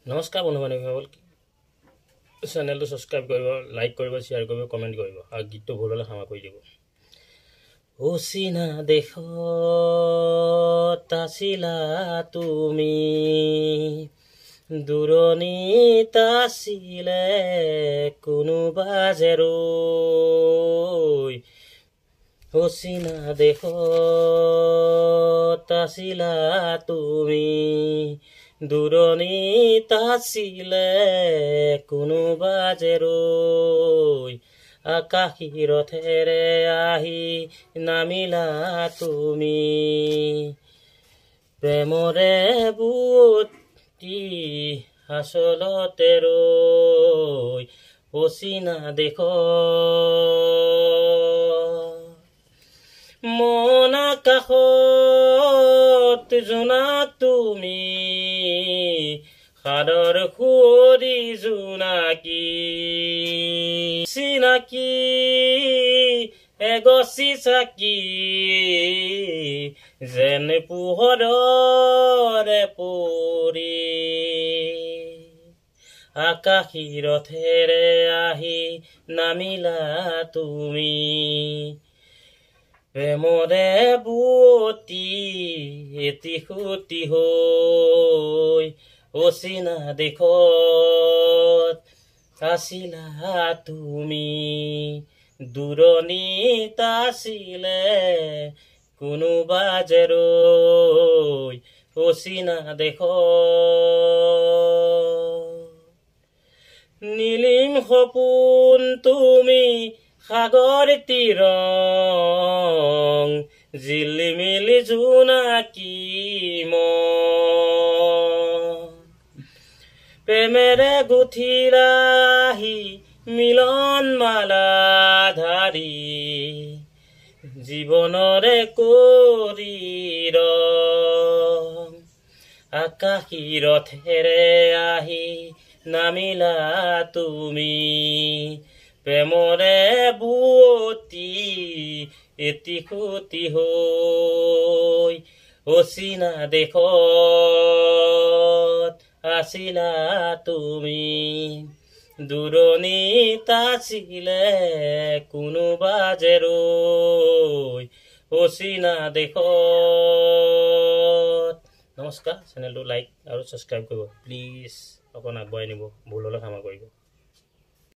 নমস্কাৰ বন্ধু বান্ধৱীসকল, চেনেলটো সাবস্ক্ৰাইব কৰিব, লাইক কৰিব, শ্বেয়াৰ কৰিব, কমেণ্ট কৰিব আৰু গীতটো ভুল হ'লে ক্ষমা কৰি দিব। অচিনা দেশত আছিলা তুমি, দূৰণিত আছিলে কোনোবা যে ৰৈ। অচিনা দেশত আছিলা তুমি, দূৰণিত আছিলে কোনোবা যে ৰৈ। আকাশী ৰথেৰে আহি নামিলা তুমি, প্ৰেমৰে বুৱতী আচলতে ৰৈ। অচিনা দেশত মন আকাশত জোনাক তুমি, সাদৰ সুৱৰি জোনাকী চিনাকি এগছি চাকি, যেন পোহৰে পৰি। আকাশী ৰথেৰে আহি নামিলা তুমি, প্ৰেমৰে বুৱতী এটি সুতি হৈ। অচিনা দেশত আছিলা তুমি, দূৰণিত আছিলে কোনোবা যে ৰৈ। অচিনা দেশত নীলিম সপোন তুমি, সাগৰ তীৰং জিলিমিলি জোনাকী মন। প্ৰেমেৰে গুঠিলাহি মিলন মালা ধাৰি, জীৱনৰে কৰি ৰং। আকাশী ৰথেৰে আহি নামিলা তুমি, প্ৰেমৰে বুৱতী এটি সুতি হৈ। অচিনা দেশত আছিলা তুমি, দূৰণিত আছিলে কোনোবা যে ৰৈ। অচিনা দেশত। নমস্কাৰ, চেনেলটো লাইক আৰু ছাবস্ক্ৰাইব কৰিব প্লিজ, অকণ আগুৱাই নিব, ভুল হ'লে ক্ষমা কৰিব।